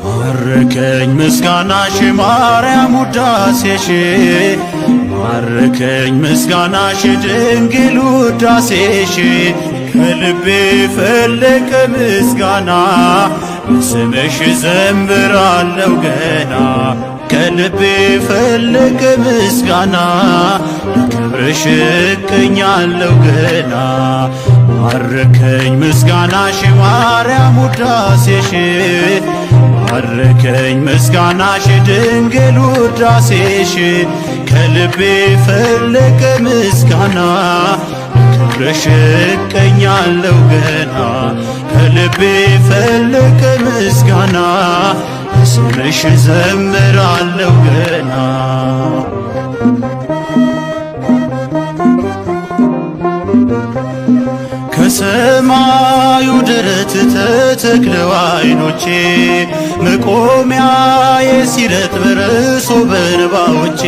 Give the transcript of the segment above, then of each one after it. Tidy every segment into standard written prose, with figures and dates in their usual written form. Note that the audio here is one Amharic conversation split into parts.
ማረከኝ ምስጋናሽ ማርያም ውዳሴሽ ማረከኝ ምስጋናሽ ድንግል ውዳሴሽ ከልቤ ፈለቀ ምስጋና በስምሽ ዘምራለሁ ገና ከልቤ ፈለቀ ምስጋና ለክብርሽ እቀኛለሁ ገና ማረከኝ ምስጋናሽ ማርያም ውዳሴሽ ማረከኝ ምስጋናሽ ድንግል ውዳሴሽ ከልቤ ፈለቀ ምስጋና ለክብርሽ እቀኛለሁ ገና ከልቤ ፈለቀ ምስጋና በስምሽ ዘምራለሁ ገና ከሰማዩ ደረት ተተክለው ዓይኖቼ መቆሚያዬ ሲረጥ በርሶ በእንባዎቼ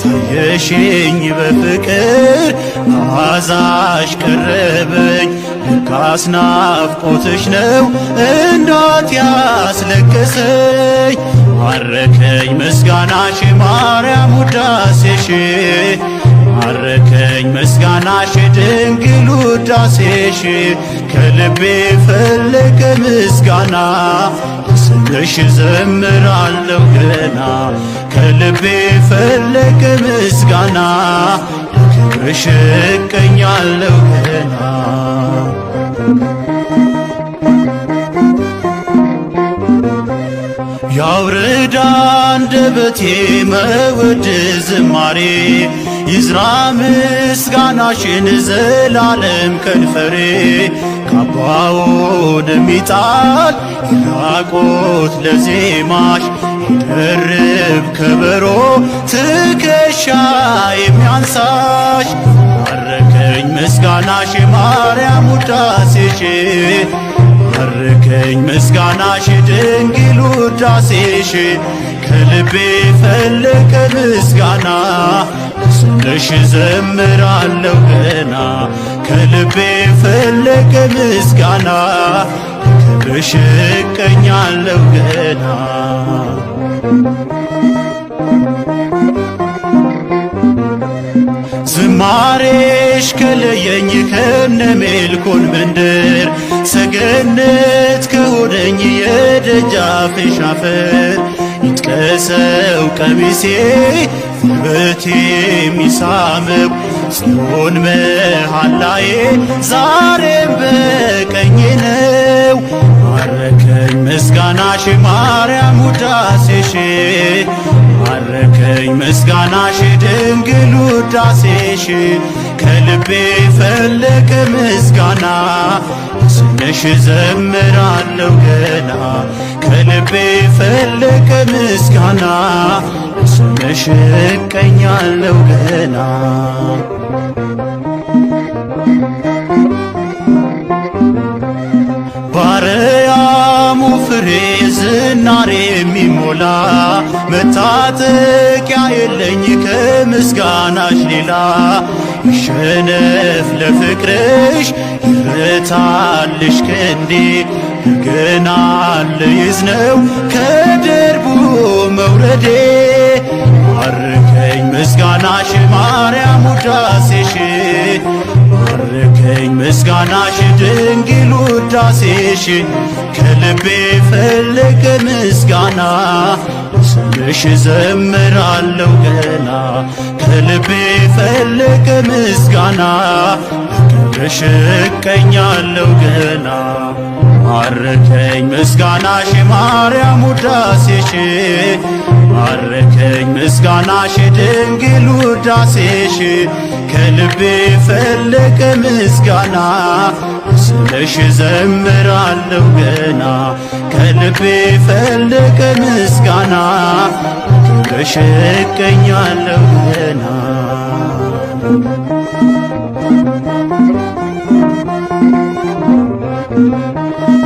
ታየሽኝ በፍቅር መዓዛሽ ቀረበኝ ለካስ ናፍቆትሽ ነው እንዳት ያስለቀሰኝ ማረከኝ ምስጋናሽ ማርያም ውዳሴሽ ማረከኝ ምስጋናሽ ድንግል ውዳሴሽ ከልቤ ፈለቀ ምስጋና ለስምሽ ዘምራለሁ ገና ከልቤ ፈለቀ ምስጋና ለክብርሽ እቀኛለሁ ገና ያውርድ አንደበቴ መወድስ ዝማሬ ይዝራ ምስጋናሽን ዘላለም ከንፈሬ ካባውን ሚጣል ይራቆት ለዜማሽ ይደርብ ከበሮ ትከሻ የሚያንሳሽ ማረከኝ ምስጋናሽ ማርያም ውዳሴሽ ማረከኝ ምስጋናሽ ድንግል ውዳሴሽ ከልቤ ፈለቀ ምስጋና ለስምሽ ዘምራለሁ ገና ከልቤ ፈለቀ ምስጋና ለክብርሽ እቀኛለሁ ገና ዝማሬሽ ከለየኝ ከነሜልኮን መንደር ሰገነት ከሆነኝ የደጃፍሽ አፈር ይጥቀሰው ቀሚሴ ውበቴ የሚሳመው ጽዮን መሃላዬ ዛሬም በቀኝ ነው ማረከኝ ምስጋናሽ ማርያም ውዳሴሽ ማረከኝ ምስጋናሽ ድንግል ውዳሴሽ ከልቤ ፈለቀ ምስጋና ለስምሽ ዘምራለሁ ገና ከልቤ ፈለቀ ምስጋና ለስምሽ እቀኛለሁ ገና ባርያሙ ፍሬ ዝናሬ የሚሞላ መታጠቂያ የለኝ ከምስጋናሽ ሌላ ይሸነፍ ለፍቅርሽ ይረታልሽ ክንዴ ገና ልይዝ ነው ከደርቡ መውረዴ ማረከኝ ምስጋናሽ ማርያም ውዳሴሽ ማረከኝ ምስጋናሽ ድንግል ውዳሴሽ ከልቤ ፈለቀ ምስጋና ለስምሽ ዘምራለሁ ገና ከልቤ ፈለቀ ምስጋና ለክብርሽ እቀኛለሁ ገና ማረከኝ ምስጋናሽ ማርያም ውዳሴሽ ማረከኝ ምስጋናሽ ድንግል ውዳሴሽ ከልቤ ፈለቀ ምስጋና ለስምሽ ዘምራለሁ ገና ከልቤ ፈለቀ ምስጋና ለክብርሽ እቀኛለሁ ገና Thank you.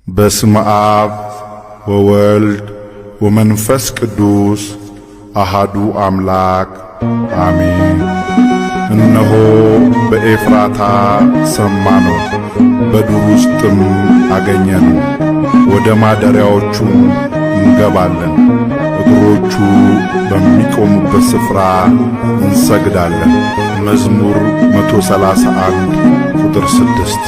በስመ አብ ወወልድ ወመንፈስ ቅዱስ አሃዱ አምላክ አሜን። እነሆ በኤፍራታ ሰማነው፣ በዱር ውስጥም አገኘነው። ወደ ማደሪያዎቹም እንገባለን፣ እግሮቹ በሚቆሙበት ስፍራ እንሰግዳለን። መዝሙር 131 ቁጥር 6።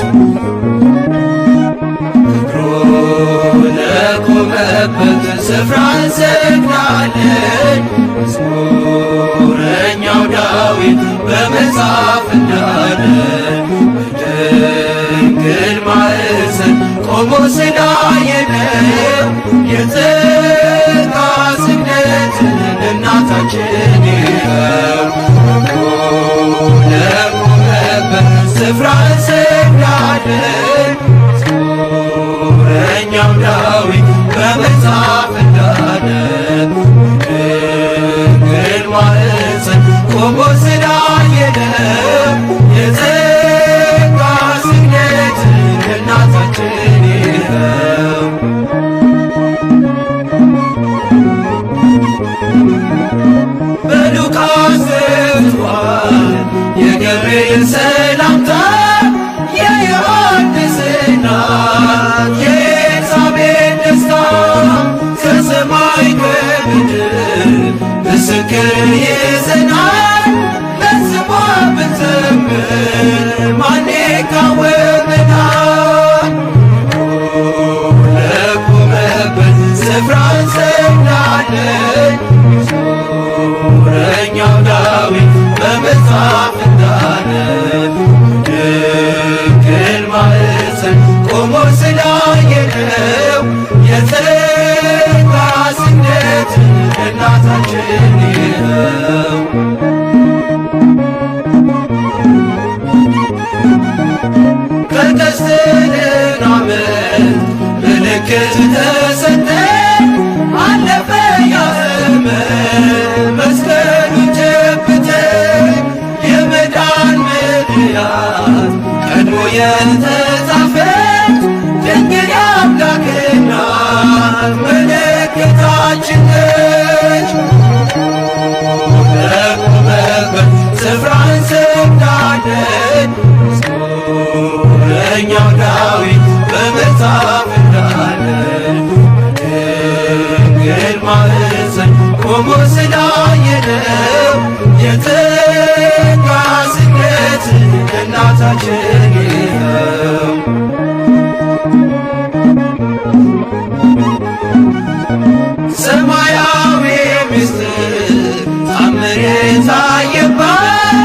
ለቆመበት ስፍራ እንሰግዳለን። መዝሙረኛው ዳዊት በመጽሐፍ እንዳለ በድንግል ማኅፀን ቆሞ ስላየነው የጸጋ ስግደትን እናታችን ይኸው። ለቆመበት ስፍራ እንሰግዳለን። መዝሙረኛው ዳዊት በመጽሐፍ እንዳለ በድንግል ማኅፀን ቆሞ ስላየነው የጸጋ ስግደትን እናታችን ይኸው። በሉቃስ ዘግቷል የገብርኤል ሰላምታ የዮሐንስ እናት የኤልሳቤጥ ደስታ ከሰማይ ከምድር ምስክር ይዘናል። ለስሟ ብንዘምር ማን ይቃወመናል? ለቆመበት ስፍራ እንሰግዳለን። መዝሙረኛው ዳዊት በመጽሐፍ እንዳለ በድንግል ማኅፀን ቆሞ ስላየነው የጸጋ ስግደትን እናታችን ይኸው። ከቀስትልን ዓመት ምልክት ተሰጠን። አለፈ ያ ዘመን መስቀሉን ጨብጠን የመዳን ምክንያት ቀድሞ የተጻፈች ድንግል የአምላክ እናት ምልክታችን ነች። ለቆመበት ስፍራ እንሰግዳለን። መዝሙረኛው ዳዊት በመጽሐፍ እንዳለ በድንግል ማኅፀን ቆሞ ስላየነው የጸጋ ስግደትን እናታችን ይኸው። ሰማያዊ ምስጢር ታምር የታየባት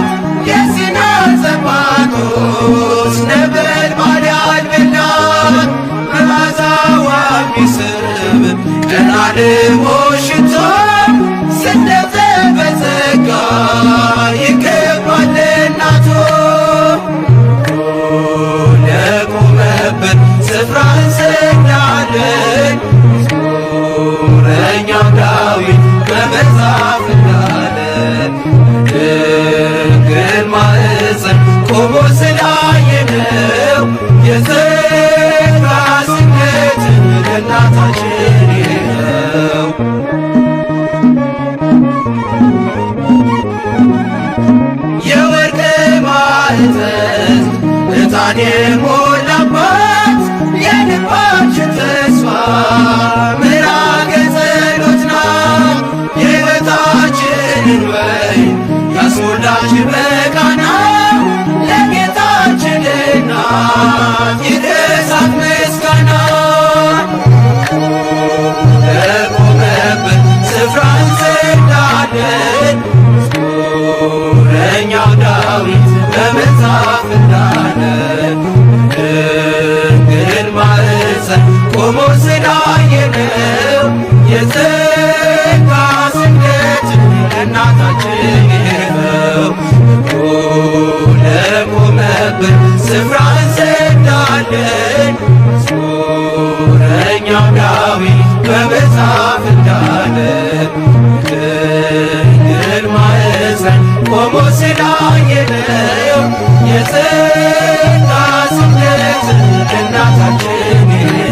የሲና ጸባዖት ነበልባል ያልበላት መዓዛዋ የሚስብ ቀራንዮ ሽቶ ስደተ በጸጋ ይገባል እናቶ። ለቆመበት ስፍራ እንሰግዳለን። መዝሙረኛው ዳዊት በመጽሐፍ እንዳለ በድንግል ማኅፀን ቆሞ ስላየነው የጸጋ ስግደትን እናታችን ይኸው። የወርቅ ማዕጠንት ዕጣን የሞላባት የልባችን ተስፋ ምዕራገ ጸሎት ናት። የሕይወታችንን ወይን ያስሞላች በቃና ለጌታችን እናት ይድረሳት ምስጋና። ለቆመበት ስፍራ እንሰግዳለን። መዝሙረኛው ዳዊት በመጽሐፍ እንዳለ በድንግል ማኅፀን ቆሞ ስላየነው የጸጋ ስግደትን እናታችን ይኸው። ለቆመብን ስፍራ እንሰግዳለን። መዝሙረኛው ዳዊት በመጽሐፍ እንዳለ ድንግል ማኅፀን ቆሞ ስላየነው የጸጋ ስግደት እናታችን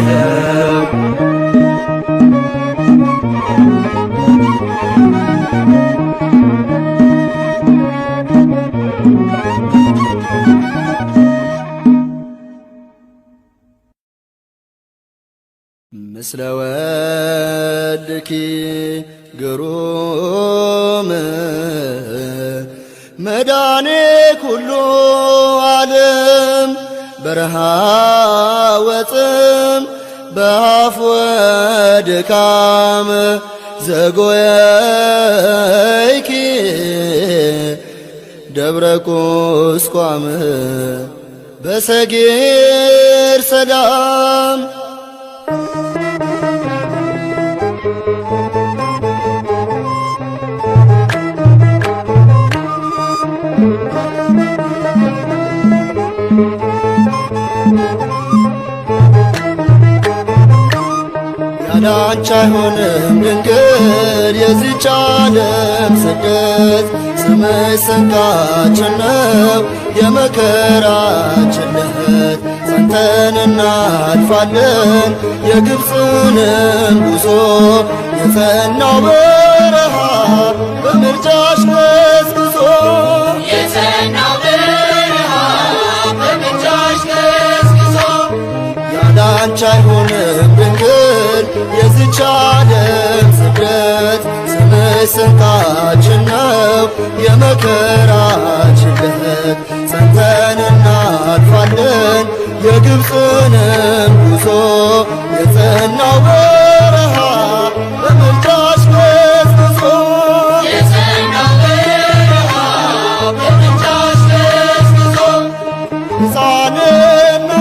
ነው። ምስለ ወልድኪ ግሩም መድኃኔ ኩሉ ዓለም በረሃ ወጥም በአፍ ወድካም ዘጎየይኪ ደብረ ቁስቋም በሰጌር ሰላም ያላንቺ አይሆንም ድንግል የዚች ዓለም ስደት ስምሽ ስንቃችን ነው የመከራችን ዕለት ጸንተን እናልፋለን የግብፅንም ጉዞ የጸናው በረሃ በምልጃሽ ገስግሶ የጸናው በረሃ በምልጃሽ ገስግሶ ያላንቺ አይሆንም ድንግል የዚች ዓለም ስደት ስምሽ ስንቃችን ነው የመከራችን ዕለት ጸንተን እናልፋለን የግብፅንም ጉዞ የጸናው በረሃ በምልጃሽ ገስግሶ የጸናው በረሃ በምልጃሽ ገስግሶ ሕፃንና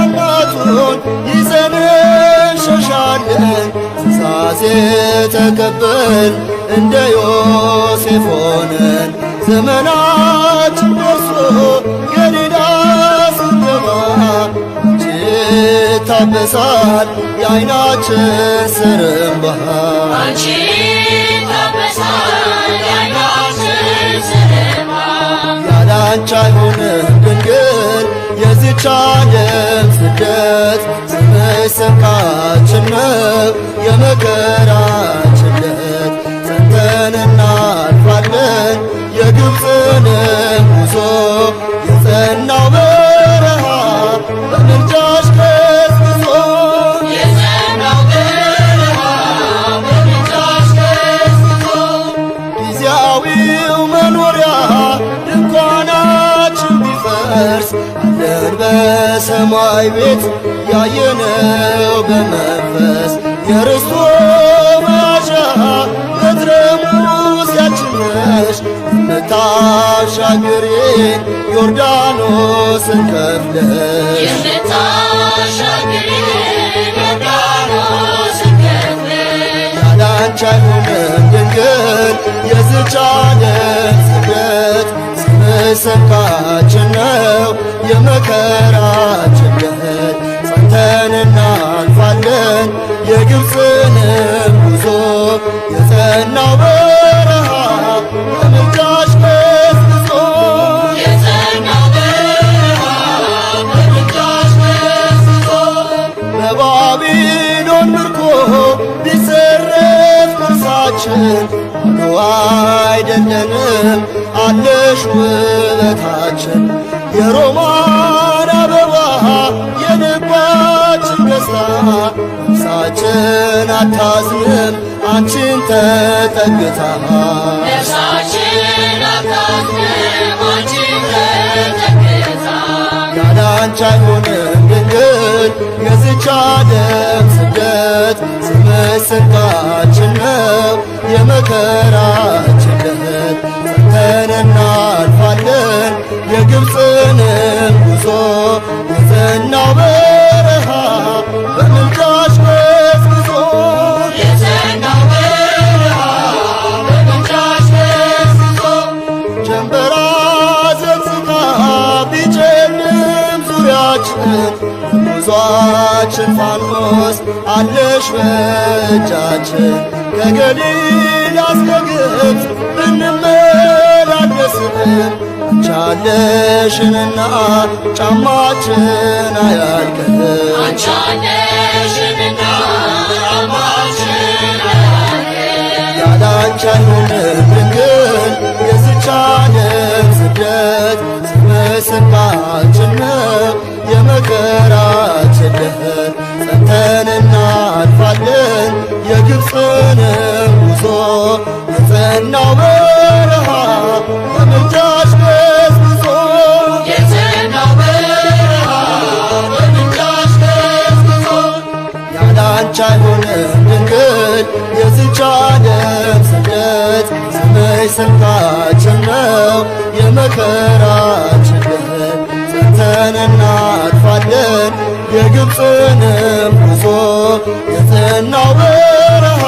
እናቱን ይዘን እንሸሻለን ትእዛዝ ተቀበል እንደ ዮሴፍ ሆነን ዘመናችን ደርሶ ገሊላ ስንገባ አንቺ ታበሳል የዓይናችን ስር እንባ አንቺ ታበሳል የዓይናችን ስር እንባ ያላንቺ አይሆንም ድንግል የዚች ዓለም ስደት ስምሽ ስንቃችን ነው የመከራችን ዕለት ጸንተን እናልፋለን የግብፅንም ጉዞ የጸናው በረሃ በምልጃሽ ገስግሶ የጸናው በረሃ በምልጃሽ ገስግሶ ጊዜያዊው መኖሪያ ድንኳናችን ቢፈርስ አለን በሰማይ ቤት ያየነው በመንፈስ የርስቱ መያዣ በትረ ሙሴያችን ነሽ የምታሻግሪን ዮርዳኖስን ከፍለሽ የምታሻግሪን ዮርዳኖስን ከፍለሽ ያላንቺ አይሆንም ድንግል የዚች ዓለም ስደት ስምሽ ስንቃችን ነው የመከራችን ዕለት ጸንተን እናልፋለን የግብፅንም ጉዞ የጸናው በረሃ በምልጃሽ ገስግሶ የጸናው በረሃ በምልጃሽ ገስግሶ በባቢሎን ምርኮ ቢዘረፍ ቅርሳችን ባዶ አይደለንም አለሽ ውበታችን የሮማን አበባ የልባችን ደስታ ነፍሳችን አታዝንም አንቺን ተጠግታ ነፍሳችን አታዝንም አንቺን ተጠግታ ያላንቺ አይሆንም ድንግል የዚች ዓለም ስደት ስምሽ ስንቃችን ነው የመከራችን ዕለት ጸንተን እናልፋለን የግብፅንም ጉዞ የጸናው በረሃ በምልጃሽ ገስግሶ የጸናው በረሃ በምልጃሽ ገስግሶ ጀንበራ ዘግዝታ ተስፋችን ጉዟችን ፋኖስ አለሽ በእጃችን ከገሊላ እስከ ግብፅ ብንመላለስም አንቻለሽንና ጫማችን አያልቅም አንቻለሽንና ጫማችን አያልቅም ያላንቺ አይሆንም ድንግል የዚች ዓለም ስደት ስምስባችን ነው የመከራችን ደር ጸንተን እናልፋለን የግብፅንም ጉዞ የጸናው በረሃ በምልጃሽ ገስግሶ የጸናው በረሃ በምልጃሽ ገስግሶ ያላንቺ አይሆንም ድንግል የዚች ዓለም ስደት ስምሽ ስንቃችን ነው የመከራችን ደር ጸንተን እናልፋለን የግብፅንም ጉዞ የጸናው በረሃ